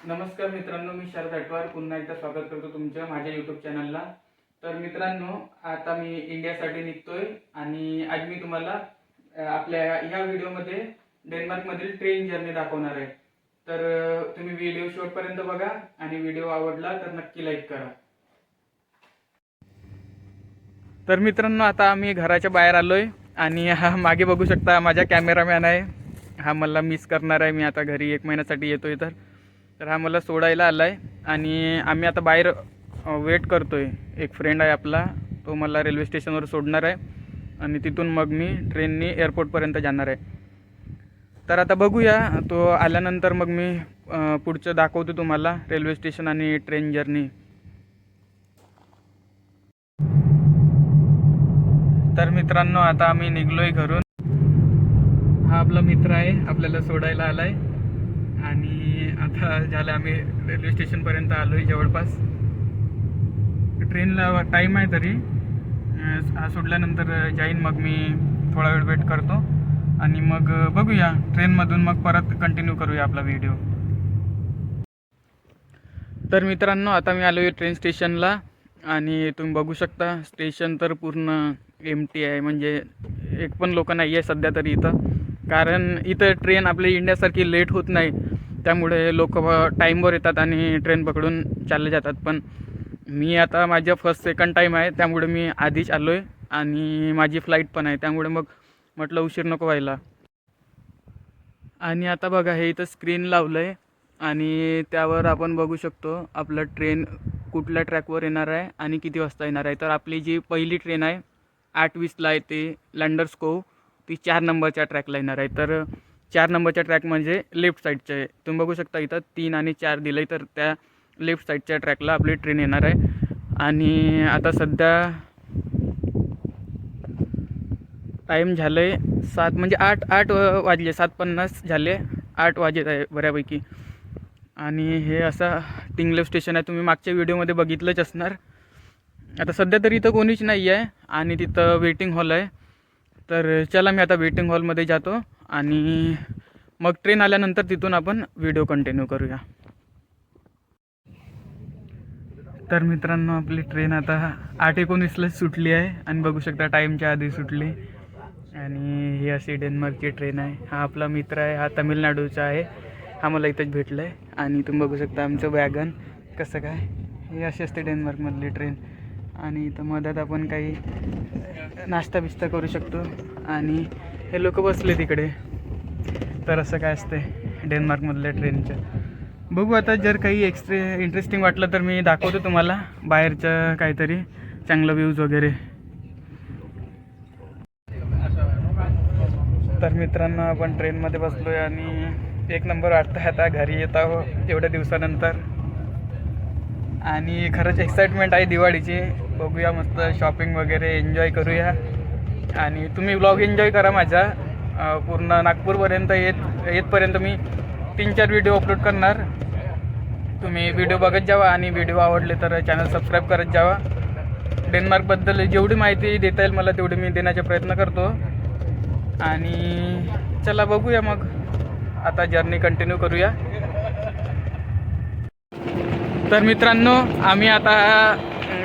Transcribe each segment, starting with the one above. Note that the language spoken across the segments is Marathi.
नमस्कार मित्रांनो, मी शारदात्वार पुन्हा एकदा स्वागत करतो तुमच्या माझ्या यूट्यूब चॅनलला। तर मित्रांनो, आता मी इंडियासाठी निघतोय आणि आज मी तुम्हाला आपल्या ह्या व्हिडिओमध्ये डेन्मार्कमधील ट्रेन जर्नी दाखवणार आहे। तर तुम्ही व्हिडिओ शेवटपर्यंत बघा आणि व्हिडिओ आवडला तर नक्की लाईक करा। तर मित्रांनो, आता आम्ही घराच्या बाहेर आलोय आणि हा मागे बघू शकता माझा कॅमेरामॅन आहे। हा मला मिस करणार आहे। मी आता घरी 1 महिन्यासाठी येतोय तर हा मला सोडायला आलाय आणि आम्ही आता बाहेर वेट करतोय। एक फ्रेंड आहे आपला, तो मला रेल्वे स्टेशनवर सोडणार आहे आणि तिथून मग मी ट्रेननी एअरपोर्टपर्यंत जाणार आहे। तर आता बघूया, तो आल्यानंतर मग मी पुढचं दाखवतो तुम्हाला रेल्वे स्टेशन आणि ट्रेन जर्नी। तर मित्रांनो, आता आम्ही निघलोय घरून। हा आपला मित्र आहे, आपल्याला सोडायला आलाय आणि आता झालं आम्ही रेल्वे स्टेशनपर्यंत आलोय जवळपास। ट्रेनला टाईम आहे तरी, हा सोडल्यानंतर जाईन मग मी थोडा वेळ वेट करतो आणि मग बघूया ट्रेनमधून मग परत कंटिन्यू करूया आपला व्हिडिओ। तर मित्रांनो, आता मी आलोय ट्रेन स्टेशनला आणि तुम्ही बघू शकता स्टेशन तर पूर्ण एम्प्टी आहे, म्हणजे एक पण लोक नाही आहे सध्या तरी इथं। कारण इथं ट्रेन आपल्या इंडियासारखी लेट होत नाही, त्यामुळे लोक टाईमवर येतात आणि ट्रेन पकडून चालले जातात। पण मी आता माझ्या सेकंड टाईम आहे, त्यामुळे मी आधीच आलो आहे आणि माझी फ्लाईट पण आहे, त्यामुळे मग म्हटलं उशीर नको व्हायला। आणि आता बघा, हे इथं स्क्रीन लावलं आहे आणि त्यावर आपण बघू शकतो आपलं ट्रेन कुठल्या ट्रॅकवर येणार आहे आणि किती वाजता येणार आहे। तर आपली जी पहिली ट्रेन आहे 8:20ला येते लँडर्सकोव, ती 4 नंबरच्या ट्रॅकला येणार आहे। तर 4 नंबरच्या ट्रॅक म्हणजे लेफ्ट साईडचे आहे। तुम्ही बघू शकता इथं 3 आणि 4 दिलं आहे, तर त्या लेफ्ट साईडच्या ट्रॅकला आपली ट्रेन येणार आहे। आणि आता सध्या टाईम झालं आहे 7, म्हणजे 8 वाजले, 7:50 झाले, 8 वाजत आहे बऱ्यापैकी। आणि हे असं टिंगलेव स्टेशन आहे, तुम्ही मागच्या व्हिडिओमध्ये बघितलंच असणार। आता सध्या तरी इथं कोणीच नाही आहे आणि तिथं वेटिंग हॉल आहे। तर चला, मी आता वेटिंग हॉलमध्ये जातो आणि मग ट्रेन आल्यानंतर तिथून आपण व्हिडिओ कंटिन्यू करूया। तर मित्रांनो, आपली ट्रेन आता 8:19लाच सुटली आहे आणि बघू शकता टाईमच्या आधी सुटली। आणि ही अशी डेन्मार्कची ट्रेन आहे। हा आपला मित्र आहे, हा तमिळनाडूचा आहे, हा मला इथंच भेटला आहे। आणि तुम्ही बघू शकता आमचं वॅगन कसं काय, हे अशी असते डेन्मार्कमधली ट्रेन। आणि इथं मधात आपण काही नाश्ता बिस्ता करू शकतो आणि हे लोक बसले तिकडे। तर असं काय असते डेन्मार्कमधल्या ट्रेनचं। बघू आता, जर काही इंटरेस्टिंग वाटलं तर मी दाखवतो तुम्हाला बाहेरचं काहीतरी चांगलं व्ह्यूज वगैरे। तर मित्रांनो, आपण ट्रेनमध्ये बसलो आहे आणि 1 नंबर वाटतं आता घरी येत आहो एवढ्या दिवसानंतर। आणि खरंच एक्साइटमेंट आहे दिवाळीची। बघूया, मस्त शॉपिंग वगैरे एन्जॉय करूया आणि तुम्ही व्लॉग एन्जॉय करा माझा। पूर्ण नागपूरपर्यंत येतपर्यंत मी 3-4 व्हिडिओ अपलोड करणार। तुम्ही व्हिडिओ बघत जावा आणि व्हिडिओ आवडले तर चॅनल सबस्क्राईब करत जावा। डेन्मार्कबद्दल जेवढी माहिती देता येईल मला तेवढी मी देण्याचा प्रयत्न करतो। आणि चला बघूया, मग आता जर्नी कंटिन्यू करूया। तर मित्रांनो, आम्ही आता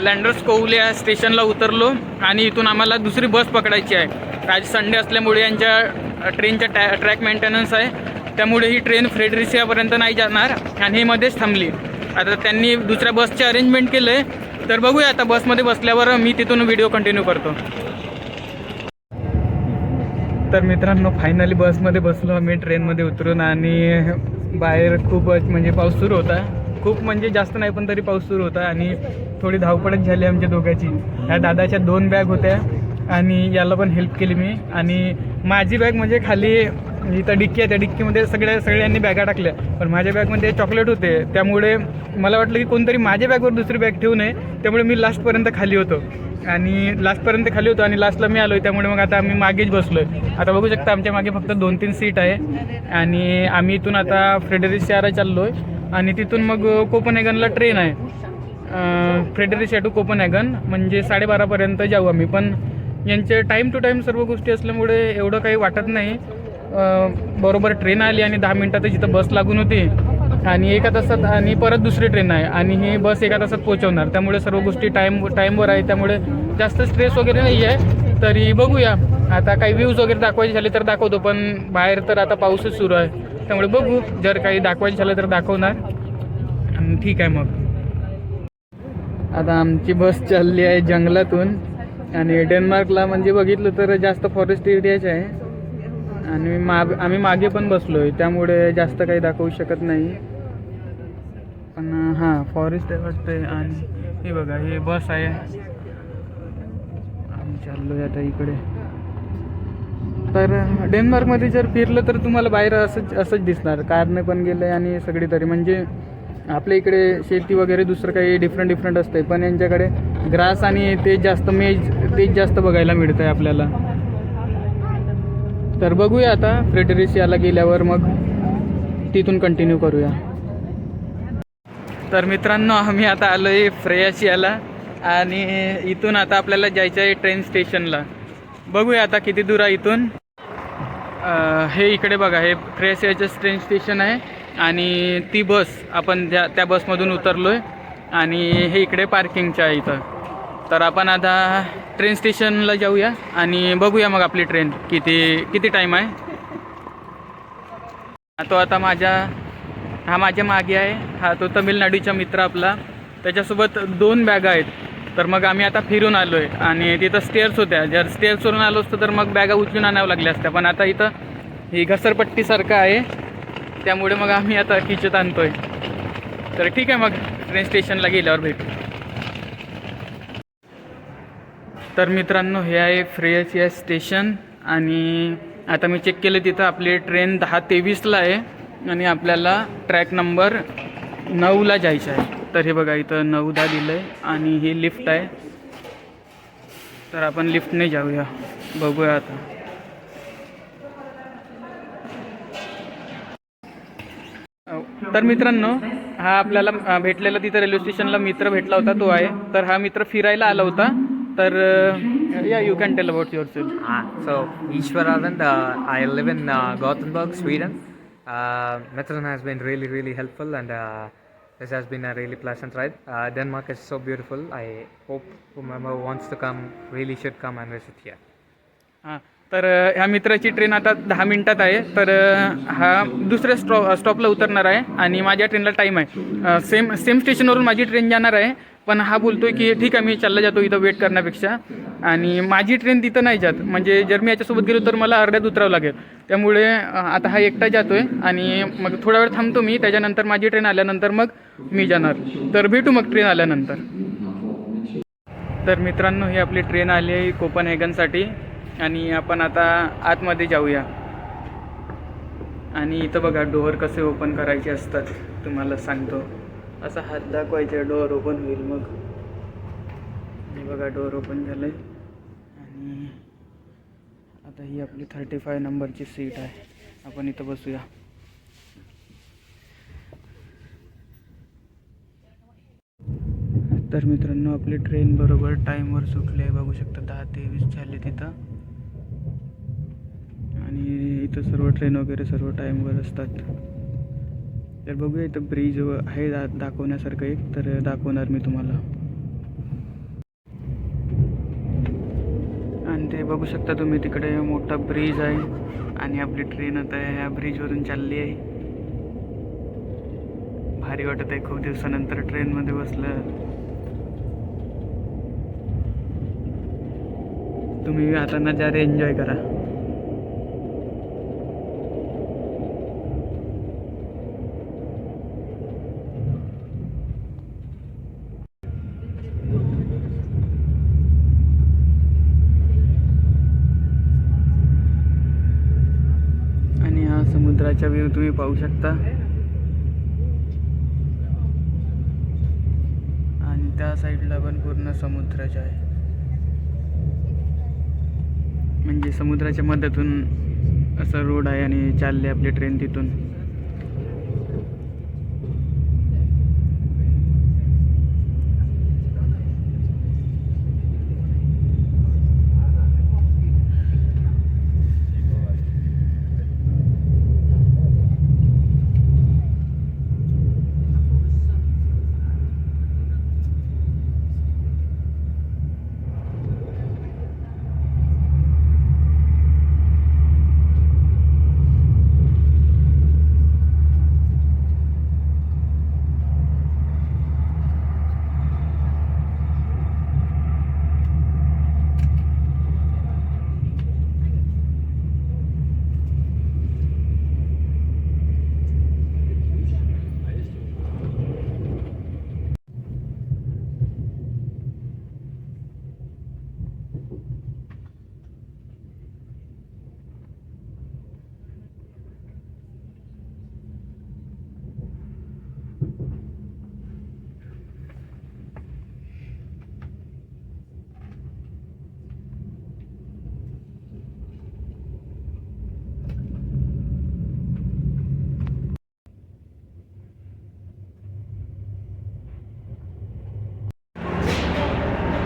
लँडर्सकोवल्या स्टेशनला उतरलो आणि इथून आम्हाला दुसरी बस पकडायची आहे। आज संडे असल्यामुळे यांच्या ट्रेनच्या ट्रॅक मेंटेनन्स आहे, त्यामुळे ही ट्रेन फ्रेडरिसियापर्यंत नाही जाणार आणि ही मध्येच थांबली। आता त्यांनी दुसऱ्या बसचे अरेंजमेंट केलं आहे, तर बघूया आता बसमध्ये बसल्यावर मी तिथून व्हिडिओ कंटिन्यू करतो। तर मित्रांनो, फायनली बसमध्ये बसलो आम्ही ट्रेनमध्ये उतरून आणि बाहेर खूपच म्हणजे पाऊस सुरू होता। खूप म्हणजे जास्त नाही पण तरी पाऊस सुरू होता आणि थोडी धावपळच झाली आमच्या दोघांची। ह्या दादाच्या 2 बॅग होत्या आणि याला पण हेल्प केली मी। आणि माझी बॅग म्हणजे खाली इथं डिक्की आहे, त्या डिक्कीमध्ये सगळ्यांनी बॅगा टाकल्या, पण माझ्या बॅगमध्ये चॉकलेट होते, त्यामुळे मला वाटलं की कोणतरी माझ्या बॅगवर दुसरी बॅग ठेवू नये, त्यामुळे मी लास्टपर्यंत खाली होतो आणि लास्टला मी आलो आहे, त्यामुळे मग आता आम्ही मागेच बसलो आहे। आता बघू शकता आमच्या मागे फक्त 2-3 सीट आहे आणि आम्ही इथून आता फ्रेडरिसियाला चाललो आहे आणि तिथून मग कोपनहेगनला ट्रेन आहे। फ्रेडरिसिया टू कोपनहेगन म्हणजे 12:30पर्यंत जाऊ आम्ही। पण यांचे टाईम टू टाईम सर्व गोष्टी असल्यामुळे एवढं काही वाटत नाही। बरोबर ट्रेन आली आणि 10 मिनिटातच इथं बस लागून होती आणि एका तासात आणि परत दुसरी ट्रेन आहे आणि ही बस एका तासात पोहोचवणार. त्यामुळे सर्व गोष्टी टाईमवर आहे, त्यामुळे जास्त स्ट्रेस वगैरे नाही आहे. तरी बघूया आता काही व्ह्यूज वगैरे दाखवायचे झाले तर दाखवतो, पण बाहेर तर आता पाऊसच सुरू आहे, त्यामुळे बघू जर काही दाखवायचे झालं तर दाखवणार. आणि ठीक आहे मग. आता आमची बस चालली आहे जंगलातून आणि डेन्मार्कला म्हणजे बघितलं तर जास्त फॉरेस्ट एरियाच आहे आणि आम्ही मागे पण बसलो आहे, त्यामुळे जास्त काही दाखवू शकत नाही. पण हां फॉरेस्ट आहे वाटतं. आणि हे बघा हे बस आहे, आम्ही चाललो आहे आता इकडे. तर डेन्मार्कमध्ये जर फिरलं तर तुम्हाला बाहेर असंच दिसणार. कारने पण गेलं आहे आणि सगळी तरी म्हणजे आपल्या इकडे शेती वगैरे दुसरं काही डिफरंट असते, पण यांच्याकडे ग्रास आणि तेच जास्त बघायला मिळतं आहे आपल्याला. तर बघूया आता फ्रेडरिशियाला गेल्यावर मग तिथून कंटिन्यू करूया. तर मित्रांनो आम्ही आता आलो आहे फ्रेयाशियाला आणि इथून आता आपल्याला जायचं आहे ट्रेन स्टेशनला. बघूया आता किती दूर आहे इथून. हे इकडे बघा हे फ्रेयाशियाचं ट्रेन स्टेशन आहे आणि ती बस आपण त्या बसमधून उतरलो आहे आणि हे इकडे पार्किंगचं आहे इथं. तर आपण आता ट्रेन स्टेशनला जाऊया आणि बघूया मग आपली ट्रेन किती टाईम आहे. तो आता हा माझ्या मागे आहे, हा तो तमिळनाडूचा मित्र आपला, त्याच्यासोबत 2 बॅगा आहेत. तर मग आम्ही आता फिरून आलो आहे आणि तिथं स्टेअर्स होत्या. जर स्टेअर्सवरून आलो असतो तर मग बॅगा उचलून आणावं लागल्या असत्या, पण आता इथं ही घसरपट्टीसारखं आहे, त्यामुळे मग आम्ही आता खिचत आणतो आहे. तर ठीक आहे मग ट्रेन स्टेशनला गेल्यावर भेटू. तर मित्रांनो हे आहे फ्रेयाशिया स्टेशन आणि आता मी चेक केलं तिथं आपली ट्रेन 10:23ला आहे आणि आपल्याला ट्रॅक नंबर 9ला जायचं आहे. तर हे बघा इथं 9-10 दिलं आहे आणि ही लिफ्ट आहे, तर आपण लिफ्टने जाऊया. बघूया आता. तर मित्रांनो हा आपल्याला भेटलेला तिथं रेल्वे स्टेशनला मित्र भेटला होता, तो आहे. तर हा मित्र फिरायला आला होता. तर या you can tell about yourself. So, Ishwaranand, I live in Gothenburg, Sweden. Metron has been really helpful and this has been a really pleasant ride. Denmark is so beautiful. I hope whoever wants to come really should come and visit here. हां तर ह्या मित्राची ट्रेन आता 10 मिनिटात आहे. तर हा दुसऱ्या स्टॉपला उतरणार आहे आणि माझ्या ट्रेनला टाईम आहे. सेम स्टेशनवरून माझी ट्रेन जाणार आहे, पण हा बोलतोय की ठीक आहे मी चालला जातो इथं वेट करण्यापेक्षा. आणि माझी ट्रेन तिथं नाही जात, म्हणजे जर मी याच्यासोबत गेलो तर मला अर्ध्यात उतरावं लागेल. त्यामुळे आता हा एकटा जातो आहे आणि मग थोडा वेळ थांबतो मी, त्याच्यानंतर माझी ट्रेन आल्यानंतर मग मी जाणार. तर भेटू मग ट्रेन आल्यानंतर. तर मित्रांनो ही आपली ट्रेन आली आहे कोपनहेगनसाठी आणि आपण आता आतमध्ये जाऊया. आणि इथं बघा डोअर कसे ओपन करायचे असतात तुम्हाला सांगतो. असा हात दाखवायचा, डोअर ओपन होईल. मग हे बघा डोअर ओपन झालं आहे आणि आता ही आपली 35 नंबरची सीट आहे, आपण इथं बसूया. तर मित्रांनो आपली ट्रेन बरोबर टाईमवर सुटली आहे, बघू शकता 10:23 झाले तिथं. आणि इथं सर्व ट्रेन वगैरे सर्व टाईमवर असतात. तर बघूया इथं ब्रिज आहे दाखवण्यासारखं एक, तर दाखवणार मी तुम्हाला. आणि ते बघू शकता तुम्ही तिकडे मोठा ब्रिज आहे आणि आपली ट्रेन आता ह्या ब्रिजवरून चालली आहे. भारी वाटत आहे, खूप दिवसानंतर ट्रेनमध्ये बसलं. तुम्ही आता नजारे एन्जॉय करा. आणि हा समुद्राचा व्ह्यू तुम्ही पाहू शकता आणि त्या साईडला पण पूर्ण समुद्राचा आहे, म्हणजे समुद्राच्या मध्यातून असं रोड आहे आणि चालली आपली ट्रेन तिथून.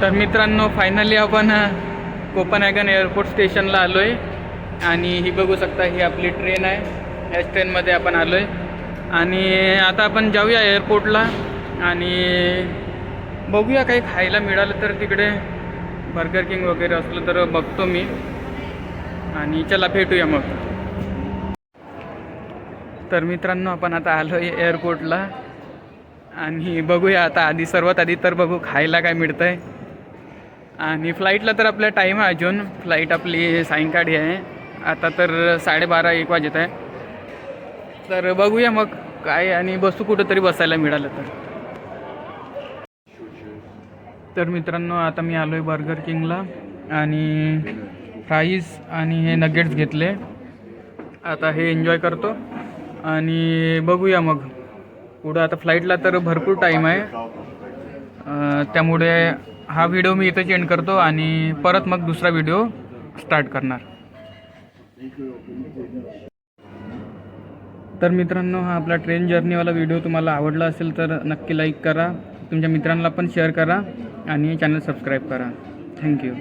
तर मित्रांनो फायनली आपण कोपनहॅगन एअरपोर्ट स्टेशनला आलो आहे आणि ही बघू शकता ही आपली ट्रेन आहे. याच ट्रेनमध्ये आपण आलो आहे आणि आता आपण जाऊया एअरपोर्टला आणि बघूया काही खायला मिळालं तर तिकडे बर्गर किंग वगैरे असलं तर बघतो मी आणि चला भेटूया मग. तर मित्रांनो आपण आता आलो आहे एअरपोर्टला आणि बघूया आता सर्वात आधी तर बघू खायला काय मिळतं आहे. आणि फ्लाईटला तर आपला टाईम आहे अजून. फ्लाईट आपली सायंकाळी आहे आता तर 12:30-1 वाजत आहे. तर बघूया मग काय आणि बसू कुठंतरी बसायला मिळालं तर. तर मित्रांनो आता मी आलो आहे बर्गर किंगला आणि फ्राईज आणि हे नगेट्स घेतले. आता हे एन्जॉय करतो आणि बघूया मग पुढं. आता फ्लाईटला तर भरपूर टाईम आहे त्यामुळे हा व्हिडिओ मी इथंच एंड करतो आणि परत मग दुसरा व्हिडिओ स्टार्ट करणार. तर मित्रांनो हा आपला ट्रेन जर्नीवाला व्हिडिओ तुम्हाला आवडला असेल तर नक्की लाईक करा, तुमच्या मित्रांना पण शेअर करा आणि चॅनल सबस्क्राईब करा. थँक्यू.